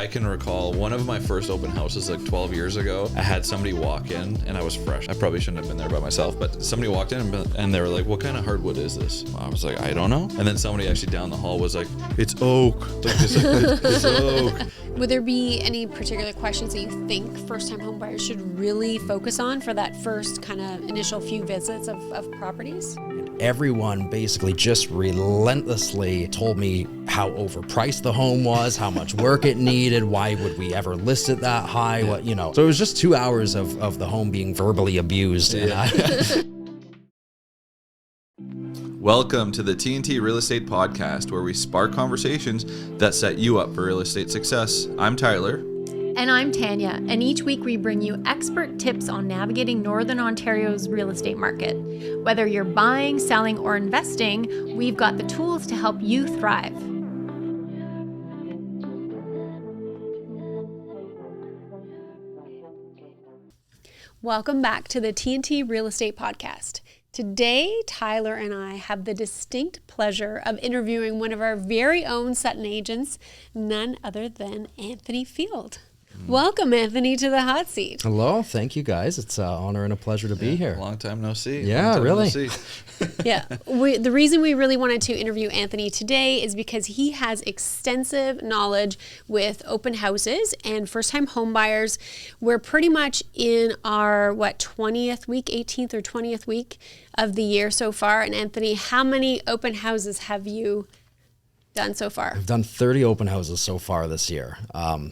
I can recall one of my first open houses like 12 years ago. I had somebody walk in and I was fresh. I probably shouldn't have been there by myself, but somebody walked in and they were like, "What kind of hardwood is this?" I was like, "I don't know." And then somebody actually down the hall was like, "It's oak." Like, it's oak. Would there be any particular questions that you think first-time home buyers should really focus on for that first kind of initial few visits of properties? Everyone basically just relentlessly told me how overpriced the home was, how much work it needed, why would we ever list it that high, what, you know. So it was just 2 hours of the home being verbally abused. Yeah. Welcome to the TNT Real Estate Podcast, where we spark conversations that set you up for real estate success. I'm Tyler. And I'm Tanya, and each week we bring you expert tips on navigating Northern Ontario's real estate market. Whether you're buying, selling, or investing, we've got the tools to help you thrive. Welcome back to the TNT Real Estate Podcast. Today, Tyler and I have the distinct pleasure of interviewing one of our very own Sutton agents, none other than Anthony Field. Welcome, Anthony, to the hot seat. Hello, thank you guys. It's an honor and a pleasure to be here. Long time no see. Yeah, really. Yeah, the reason we really wanted to interview Anthony today is because he has extensive knowledge with open houses and first-time home buyers. We're pretty much in our, 20th week, 18th or 20th week of the year so far. And Anthony, how many open houses have you done so far? I've done 30 open houses so far this year.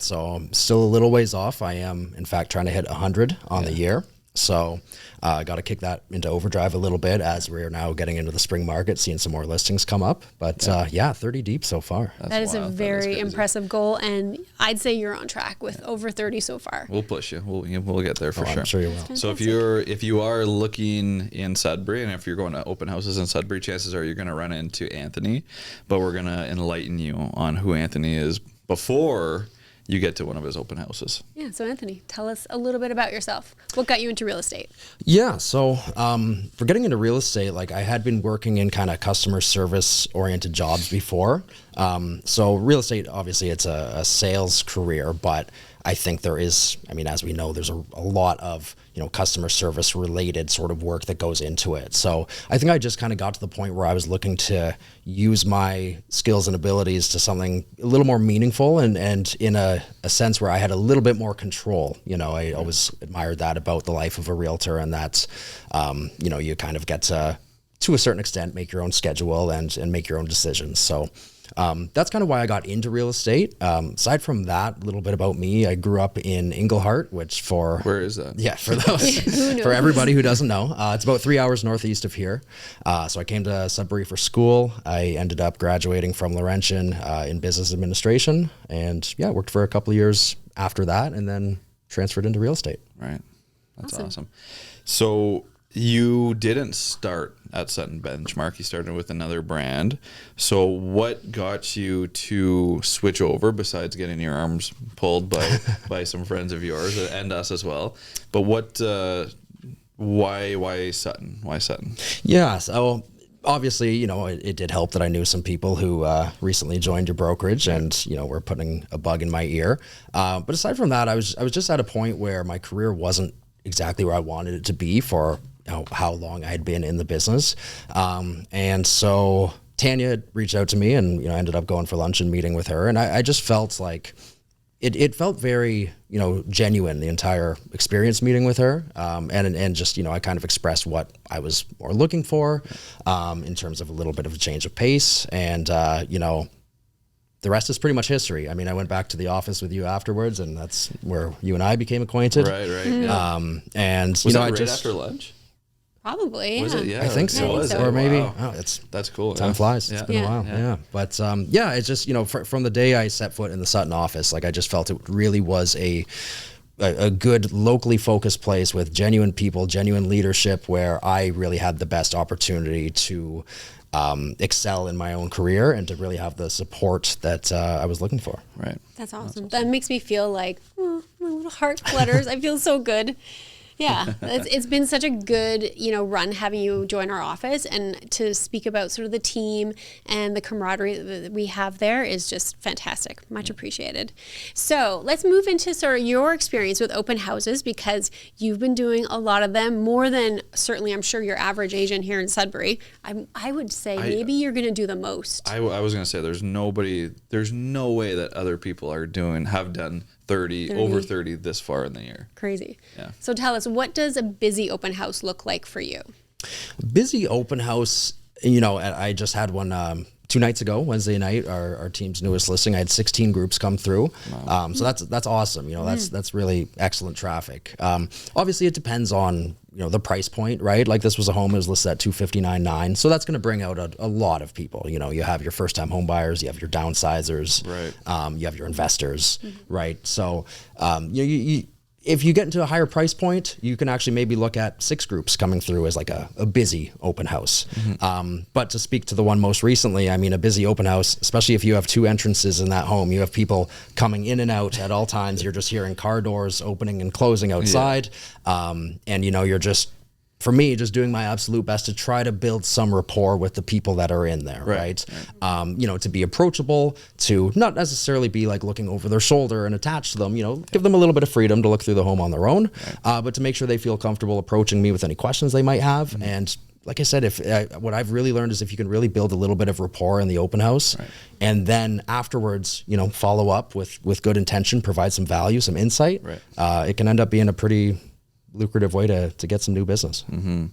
So I'm still a little ways off. I am, in fact, trying to hit 100 on the year. So I got to kick that into overdrive a little bit as we're now getting into the spring market, seeing some more listings come up. But 30 deep so far. That is a very impressive goal. And I'd say you're on track with over 30 so far. We'll push you. We'll get there for sure. I'm sure you will. So if you are looking in Sudbury, and if you're going to open houses in Sudbury, chances are you're going to run into Anthony. But we're going to enlighten you on who Anthony is before you get to one of his open houses. Yeah, so Anthony, tell us a little bit about yourself. What got you into real estate? Yeah, so for getting into real estate, like I had been working in kind of customer service oriented jobs before. So real estate, obviously it's a sales career, but I think there is, as we know, there's a lot of, customer service related sort of work that goes into it. So I think I just kind of got to the point where I was looking to use my skills and abilities to something a little more meaningful and in a sense where I had a little bit more control. I always admired that about the life of a realtor, and that's, you kind of get to a certain extent, make your own schedule and make your own decisions. So that's kind of why I got into real estate. Aside from that, a little bit about me. I grew up in Inglehart, where is that? Yeah, for those, for everybody who doesn't know, it's about 3 hours northeast of here. So I came to Sudbury for school. I ended up graduating from Laurentian in business administration, and worked for a couple of years after that, and then transferred into real estate. Right, that's awesome. So you didn't start at Sutton Benchmark. You started with another brand. So what got you to switch over, besides getting your arms pulled by some friends of yours and us as well? But why Sutton? Why Sutton? Yeah, so obviously, it did help that I knew some people who recently joined your brokerage and, were putting a bug in my ear. But aside from that, I was just at a point where my career wasn't exactly where I wanted it to be for how long I had been in the business. And so Tanya had reached out to me, and, I ended up going for lunch and meeting with her. And I just felt like it felt very, genuine, the entire experience meeting with her. And just, I kind of expressed what I was more looking for in terms of a little bit of a change of pace. And, the rest is pretty much history. I went back to the office with you afterwards, and that's where you and I became acquainted. Right. Yeah. And, was that right after lunch? Probably, yeah. Was it? Yeah, I think so. Or maybe, that's cool. Time flies. It's been a while. Yeah. But it's just, from the day I set foot in the Sutton office, like I just felt it really was a good locally focused place with genuine people, genuine leadership, where I really had the best opportunity to excel in my own career and to really have the support that I was looking for. Right. That's awesome. That makes me feel like, my little heart flutters. I feel so good. Yeah, it's been such a good, run having you join our office, and to speak about sort of the team and the camaraderie that we have there is just fantastic. Much appreciated. So let's move into sort of your experience with open houses, because you've been doing a lot of them, more than certainly I'm sure your average agent here in Sudbury. I would say maybe you're going to do the most. I was going to say there's no way that other people have done 30 over 30 this far in the year. Crazy. Yeah. So tell us, what does a busy open house look like for you? Busy open house, I just had one 2 nights ago, Wednesday night, our team's newest listing. I had 16 groups come through. Wow. So that's awesome. That's really excellent traffic. Obviously it depends on, the price point, right? Like this was a home that was listed at $259,900. So that's going to bring out a lot of people. You have your first time home buyers, you have your downsizers, right. You have your investors, right? So, if you get into a higher price point, you can actually maybe look at 6 groups coming through as like a busy open house. Mm-hmm. But to speak to the one most recently, I mean, a busy open house, especially if you have 2 entrances in that home, you have people coming in and out at all times. You're just hearing car doors opening and closing outside. Yeah. And you're just, for me, just doing my absolute best to try to build some rapport with the people that are in there, right? To be approachable, to not necessarily be like looking over their shoulder and attached to them, give them a little bit of freedom to look through the home on their own, but to make sure they feel comfortable approaching me with any questions they might have. Mm-hmm. And like I said, what I've really learned is if you can really build a little bit of rapport in the open house, and then afterwards, follow up with good intention, provide some value, some insight, it can end up being a pretty lucrative way to get some new business. Mm-hmm.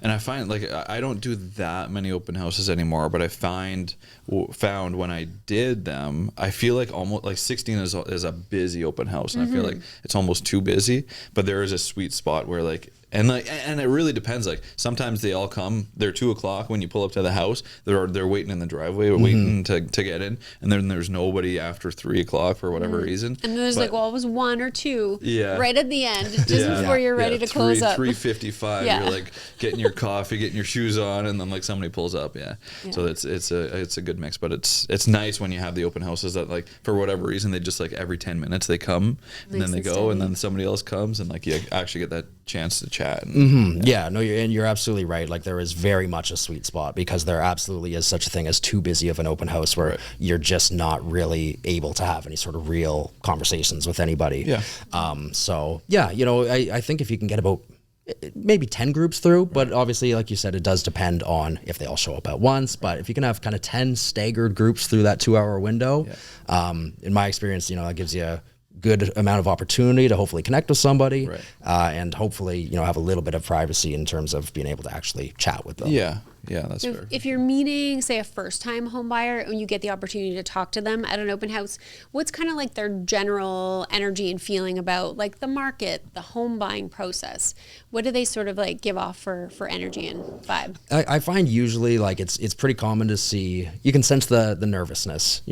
And I find, like, I don't do that many open houses anymore, but I found when I did them, I feel like almost like 16 is a busy open house, and I feel like it's almost too busy, but there is a sweet spot where and it really depends. Like sometimes they all come, they're 2:00 when you pull up to the house, they're waiting in the driveway, waiting to get in, and then there's nobody after 3:00 for whatever reason. And then there's it was 1 or 2 right at the end, just before you're ready to close up. 3:55, you're like getting your coffee, getting your shoes on, and then like somebody pulls up. So it's a good mix, but it's nice when you have the open houses that, like, for whatever reason, they just, like, every 10 minutes they come, and then they go, and then somebody else comes, and like you actually get that chance to chat. You're absolutely right. Like there is very much a sweet spot, because there absolutely is such a thing as too busy of an open house where you're just not really able to have any sort of real conversations with anybody. I think if you can get about maybe 10 groups through, but obviously, like you said, it does depend on if they all show up at once. But if you can have kind of 10 staggered groups through that 2-hour window, in my experience, that gives you a good amount of opportunity to hopefully connect with somebody, and hopefully, have a little bit of privacy in terms of being able to actually chat with them. Yeah, that's fair. If you're meeting, say, a first-time home buyer and you get the opportunity to talk to them at an open house, what's kind of like their general energy and feeling about, like, the market, the home buying process? What do they sort of like give off for energy and vibe? I find usually, like, it's pretty common to see, you can sense the nervousness,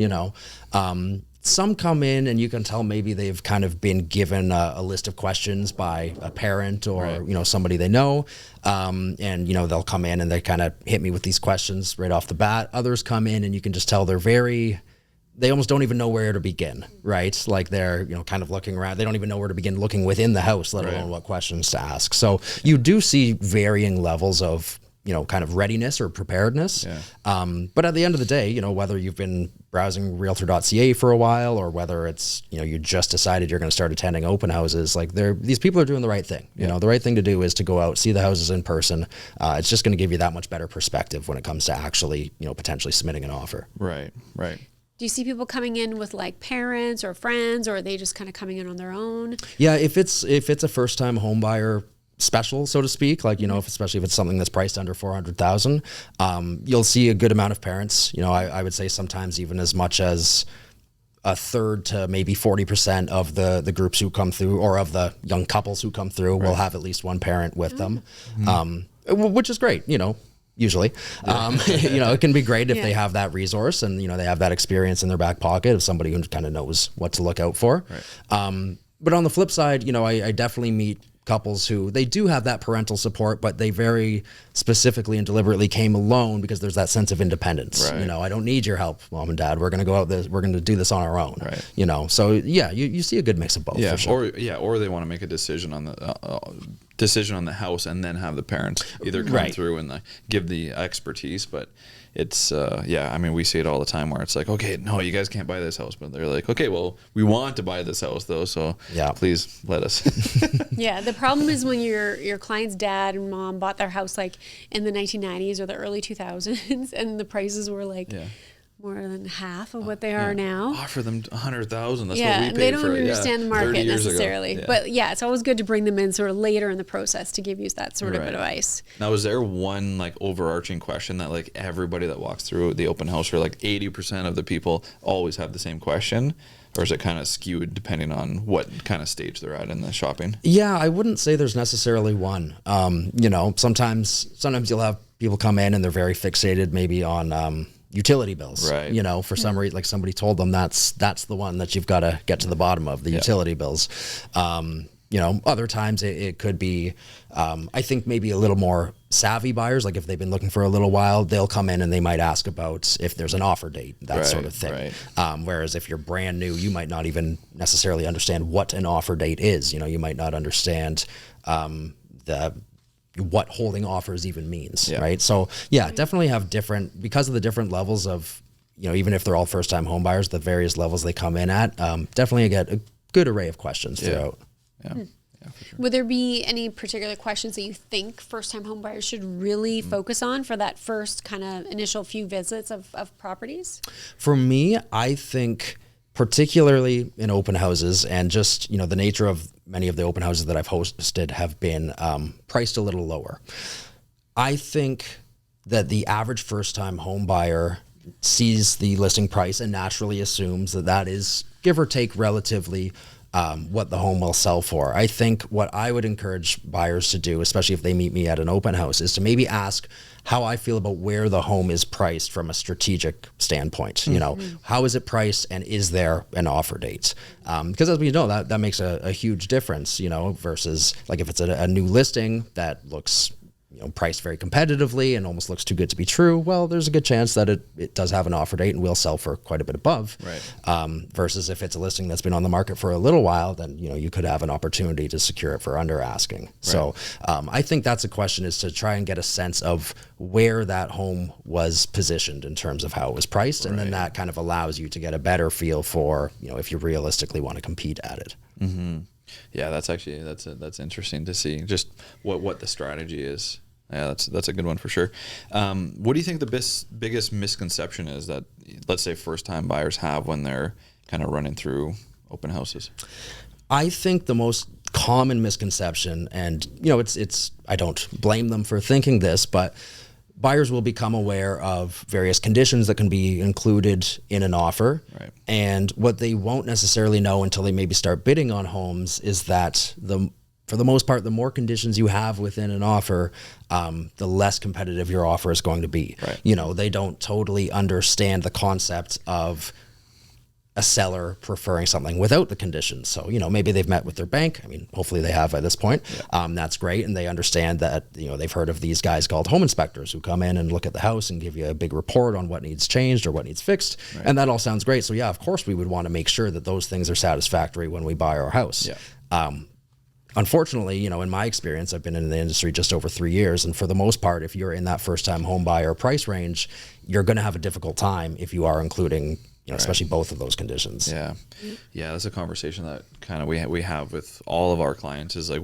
Some come in and you can tell maybe they've kind of been given a list of questions by a parent or, somebody they know. And, they'll come in and they kind of hit me with these questions right off the bat. Others come in and you can just tell they almost don't even know where to begin, right? Like they're, kind of looking around. They don't even know where to begin looking within the house, let alone what questions to ask. So you do see varying levels of, kind of readiness or preparedness. But at the end of the day, whether you've been browsing realtor.ca for a while or whether it's, you just decided you're going to start attending open houses, like these people are doing the right thing. The right thing to do is to go out, see the houses in person. It's just going to give you that much better perspective when it comes to actually, potentially submitting an offer. Right. Do you see people coming in with like parents or friends, or are they just kind of coming in on their own? Yeah, if it's a first time home buyer special, so to speak, like, especially if it's something that's priced under $400,000, you'll see a good amount of parents. I would say sometimes even as much as a third to maybe 40% of the groups who come through, or of the young couples who come through, will have at least one parent with them, which is great, usually. It can be great if they have that resource and, they have that experience in their back pocket of somebody who kind of knows what to look out for. But on the flip side, I definitely meet couples who they do have that parental support, but they very specifically and deliberately came alone because there's that sense of independence. I don't need your help, mom and dad. We're going to go out this. We're going to do this on our own. So you see a good mix of both. For sure. Or they want to make a decision on decision on the house and then have the parents either come Right. through and give the expertise. But it's, I mean, we see it all the time where it's like, okay, no, you guys can't buy this house. But they're like, okay, well, we want to buy this house though. So please let us. Yeah. The problem is when your client's dad and mom bought their house like in the 1990s or the early 2000s and the prices were like more than half of what they are now. Offer them $100,000. That's what we paid they don't for understand the market necessarily. But it's always good to bring them in sort of later in the process to give you that sort of advice. Now, is there one like overarching question that like everybody that walks through the open house, or like 80% of the people always have the same question? Or is it kind of skewed depending on what kind of stage they're at in the shopping? Yeah, I wouldn't say there's necessarily one. Sometimes you'll have people come in and they're very fixated maybe on utility bills. Right. For some reason, like somebody told them that's the one that you've got to get to the bottom of, the utility bills. Other times it could be, I think maybe a little more savvy buyers, like if they've been looking for a little while, they'll come in and they might ask about if there's an offer date, that sort of thing. Right. Whereas if you're brand new, you might not even necessarily understand what an offer date is. You might not understand what holding offers even means, right? So definitely have different, because of the different levels of, even if they're all first-time home buyers, the various levels they come in at, definitely get a good array of questions throughout. Yeah, for sure. Would there be any particular questions that you think first-time home buyers should really focus on for that first kind of initial few visits of properties? For me, I think particularly in open houses, and just, the nature of many of the open houses that I've hosted have been priced a little lower. I think that the average first-time home buyer sees the listing price and naturally assumes that is, give or take, relatively what the home will sell for. I think what I would encourage buyers to do, especially if they meet me at an open house, is to maybe ask how I feel about where the home is priced from a strategic standpoint. How is it priced, and is there an offer date? Because as we know, that makes a huge difference, versus like if it's a new listing that looks priced very competitively and almost looks too good to be true, well, there's a good chance that it does have an offer date and will sell for quite a bit above. Right. Versus if it's a listing that's been on the market for a little while, then you could have an opportunity to secure it for under asking. Right. So I think that's a question, is to try and get a sense of where that home was positioned in terms of how it was priced, and then that kind of allows you to get a better feel for if you realistically want to compete at it. Mm-hmm. Yeah, that's actually that's interesting to see just what the strategy is. Yeah, that's a good one for sure. What do you think the biggest misconception is that, let's say, first-time buyers have when they're kind of running through open houses? I think the most common misconception, and it's I don't blame them for thinking this, but buyers will become aware of various conditions that can be included in an offer. Right. And what they won't necessarily know until they maybe start bidding on homes is that for the most part, the more conditions you have within an offer, the less competitive your offer is going to be. Right. They don't totally understand the concept of a seller preferring something without the conditions. So, maybe they've met with their bank. I mean, hopefully they have at this point. Yeah. That's great. And they understand that, they've heard of these guys called home inspectors who come in and look at the house and give you a big report on what needs changed or what needs fixed. Right. And that all sounds great. So yeah, of course we would want to make sure that those things are satisfactory when we buy our house. Yeah. Unfortunately, in my experience, I've been in the industry just over 3 years. And for the most part, if you're in that first-time home buyer price range, you're going to have a difficult time if you are including, especially both of those conditions. Yeah. Yeah, that's a conversation that kind of we have with all of our clients, is like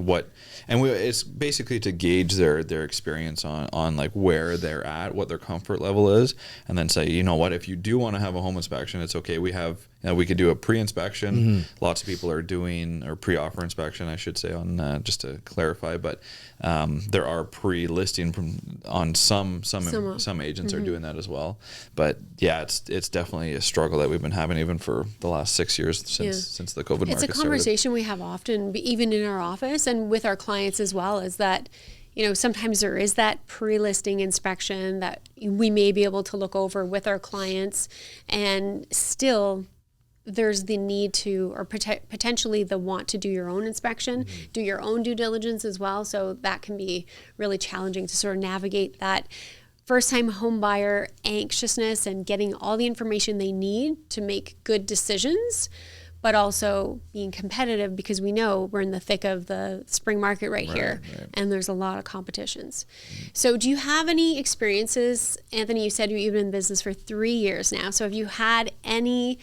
it's basically to gauge their experience on like where they're at, what their comfort level is, and then say, if you do want to have a home inspection, it's okay. We have, we could do a pre-inspection. Mm-hmm. Lots of people are doing, or pre-offer inspection, I should say, on just to clarify, but there are pre-listing on some agents are doing that as well. But yeah, it's definitely a struggle that we've been having even for the last 6 years since the COVID market started. It's a conversation we have often, even in our office and with our clients as well, is that sometimes there is that pre-listing inspection that we may be able to look over with our clients, and still there's the need to, or potentially the want to do your own inspection, do your own due diligence as well. So that can be really challenging to sort of navigate that first-time home buyer anxiousness and getting all the information they need to make good decisions. but also being competitive because we know we're in the thick of the spring market right here, and there's a lot of competitions. So do you have any experiences, Anthony? You said you've been in business for 3 years now. So have you had any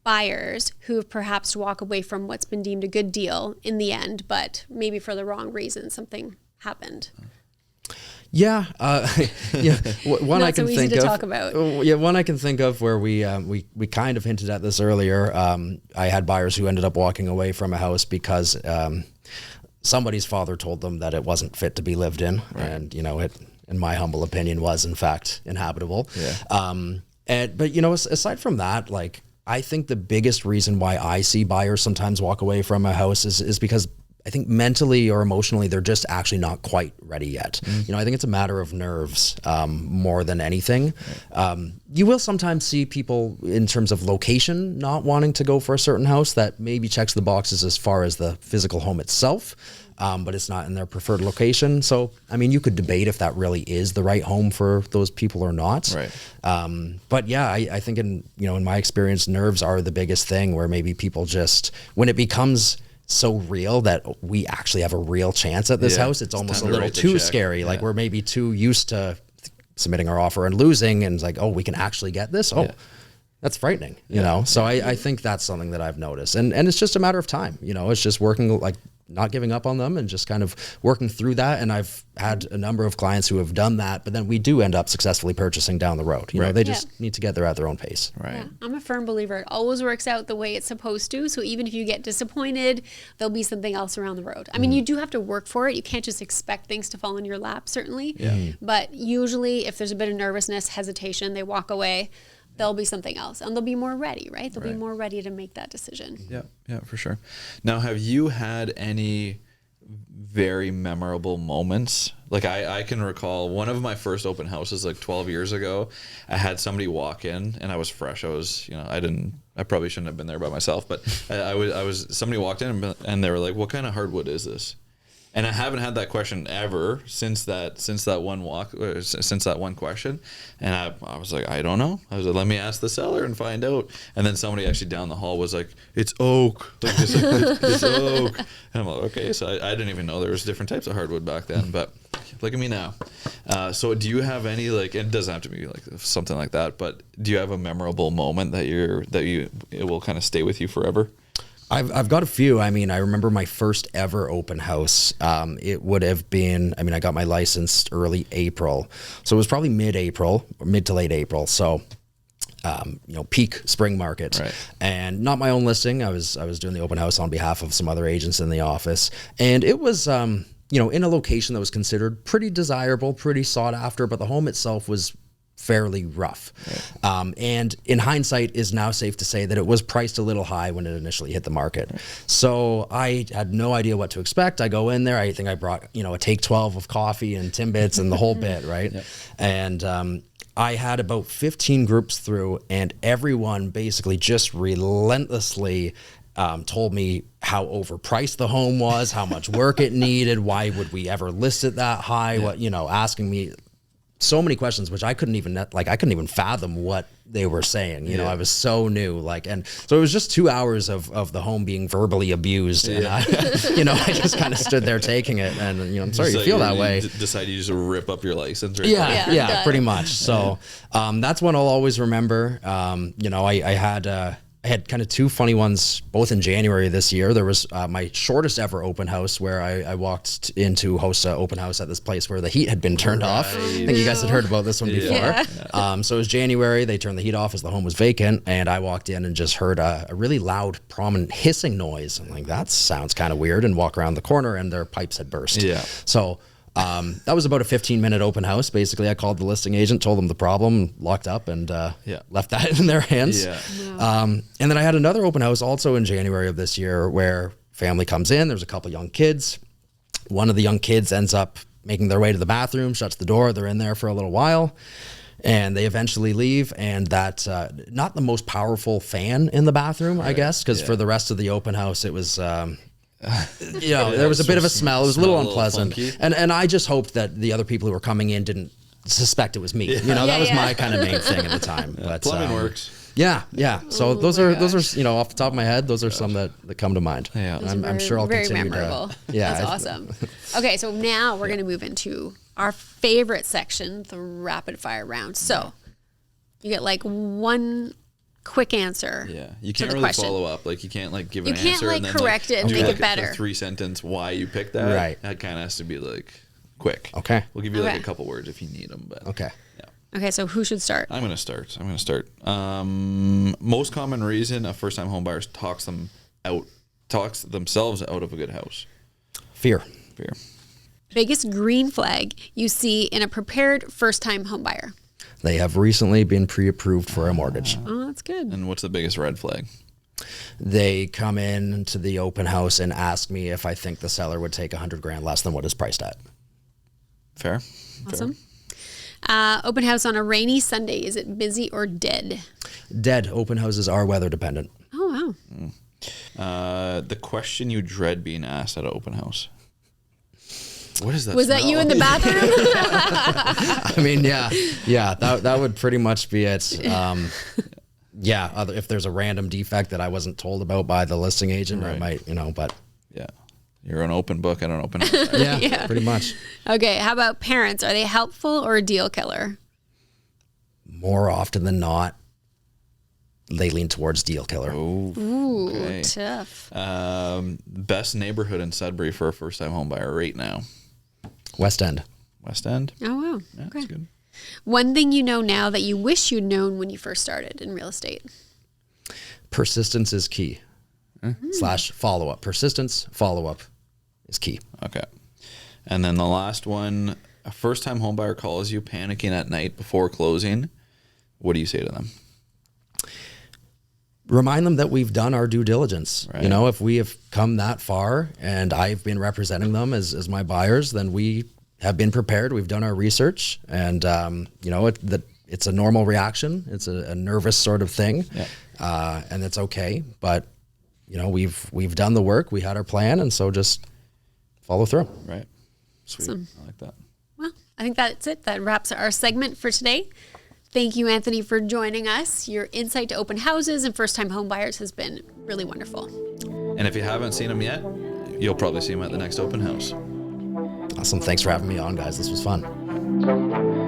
buyers who have perhaps walk away from what's been deemed a good deal in the end, but maybe for the wrong reason, something happened? Yeah, one I can think of. Talk about. Yeah, one I can think of where we kind of hinted at this earlier. I had buyers who ended up walking away from a house because somebody's father told them that it wasn't fit to be lived in, and it, in my humble opinion, was in fact inhabitable. Yeah. But aside from that, like, I think the biggest reason why I see buyers sometimes walk away from a house is because I think mentally or emotionally, they're just actually not quite ready yet. I think it's a matter of nerves more than anything. You will sometimes see people in terms of location not wanting to go for a certain house that maybe checks the boxes as far as the physical home itself, but it's not in their preferred location. So, I mean, you could debate if that really is the right home for those people or not. Right. But yeah, I think in my experience, nerves are the biggest thing, where maybe people just, when it becomes so real that we actually have a real chance at this house, it's almost a little too scary. Like, we're maybe too used to submitting our offer and losing, and it's like, oh, we can actually get this. Oh, that's frightening, So I think that's something that I've noticed, and it's just a matter of time. It's just working, like, not giving up on them and just kind of working through that. And I've had a number of clients who have done that, but then we do end up successfully purchasing down the road. They just need to get there at their own pace. Right. Yeah. I'm a firm believer. It always works out the way it's supposed to. So even if you get disappointed, there'll be something else around the road. I mean, you do have to work for it. You can't just expect things to fall in your lap, certainly. Yeah. But usually if there's a bit of nervousness, hesitation, they walk away, there'll be something else, and they'll be more ready, right? They'll be more ready to make that decision. Yeah, for sure. Now, have you had any very memorable moments? Like, I can recall one of my first open houses, like 12 years ago. I had somebody walk in, and I was fresh. I was, I probably shouldn't have been there by myself, but somebody walked in and they were like, "What kind of hardwood is this?" And I haven't had that question ever since that one question. And I was like, I don't know. I was like, let me ask the seller and find out. And then somebody actually down the hall was like, "It's oak." Like, it's oak. And I'm like, okay. So I didn't even know there was different types of hardwood back then. But look at me now. So do you have any, like, it doesn't have to be like something like that, but do you have a memorable moment that it will kind of stay with you forever? I've got a few. I mean, I remember my first ever open house. It would have been, I got my license early April. So it was probably mid to late April. So, peak spring market. Right. And not my own listing. I was doing the open house on behalf of some other agents in the office. And it was, in a location that was considered pretty desirable, pretty sought after, but the home itself was fairly rough. Right. And in hindsight, is now safe to say that it was priced a little high when it initially hit the market. Right. So I had no idea what to expect. I go in there, I think I brought, a take 12 of coffee and Timbits and the whole bit, right? Yep. And I had about 15 groups through, and everyone basically just relentlessly told me how overpriced the home was, how much work it needed, why would we ever list it that high, asking me so many questions, which I couldn't even fathom what they were saying. I was so new, and so it was just 2 hours of the home being verbally abused. And I just kind of stood there taking it, and I'm sorry you feel that way. Decide you just rip up your license. Right? Yeah, pretty much. So that's one I'll always remember. I had kind of two funny ones, both in January this year. There was my shortest ever open house where I walked in to host an open house at this place where the heat had been turned off. I think you guys had heard about this one before. Yeah. So it was January. They turned the heat off as the home was vacant, and I walked in and just heard a really loud, prominent hissing noise. I'm like, that sounds kind of weird, and walk around the corner, and their pipes had burst. Yeah. So that was about a 15-minute open house. Basically, I called the listing agent, told them the problem, locked up, and left that in their hands. Yeah. Wow. And then I had another open house also in January of this year where family comes in. There's a couple young kids. One of the young kids ends up making their way to the bathroom, shuts the door. They're in there for a little while, and they eventually leave. And that not the most powerful fan in the bathroom, right. I guess, because for the rest of the open house, it was... there was a bit of a smell. It was a little unpleasant. And I just hoped that the other people who were coming in didn't suspect it was me. That was my kind of main thing at the time. But plumbing works. Yeah. So those are off the top of my head, those are some that come to mind. Yeah. I'm sure I'll very continue memorable. Yeah, That's awesome. Okay, so now we're going to move into our favorite section, the rapid fire round. So you get like one quick answer. Yeah, you can't really follow up. Like you can't like give an answer. You can't and then correct it and do make like it better. A 3-sentence why you picked that. Right. That kind of has to be like quick. Okay. We'll give you like a couple words if you need them. But Okay. Yeah. Okay, so who should start? I'm gonna start. Most common reason a first-time home buyer talks themselves out of a good house. Fear. Biggest green flag you see in a prepared first-time home buyer? They have recently been pre-approved for a mortgage. Oh, that's good. And what's the biggest red flag? They come in to the open house and ask me if I think the seller would take $100,000 less than what it's priced at. Fair. Awesome. Open house on a rainy Sunday. Is it busy or dead? Dead. Open houses are weather dependent. Oh, wow. The question you dread being asked at an open house. What is that? Was that you in the bathroom? I mean, yeah, that would pretty much be it. If there's a random defect that I wasn't told about by the listing agent, I might, but. Yeah. You're an open book at an open house. Yeah, pretty much. Okay, how about parents? Are they helpful or a deal killer? More often than not, they lean towards deal killer. Ooh, okay. Tough. Best neighborhood in Sudbury for a first-time home buyer right now? West End. West End? Oh, wow. Yeah, Okay. that's good. One thing you know now that you wish you'd known when you first started in real estate? Persistence is key. / follow-up. Persistence, follow-up is key. Okay. And then the last one, a first-time home buyer calls you panicking at night before closing. What do you say to them? Remind them that we've done our due diligence. Right. If we have come that far and I've been representing them as my buyers, then we have been prepared. We've done our research, and it's a normal reaction. It's a nervous sort of thing, and it's okay. But we've done the work. We had our plan, and so just follow through. Right. Sweet. Awesome. I like that. Well, I think that's it. That wraps our segment for today. Thank you, Anthony, for joining us. Your insight to open houses and first-time home buyers has been really wonderful. And if you haven't seen him yet, you'll probably see him at the next open house. Awesome. Thanks for having me on, guys. This was fun.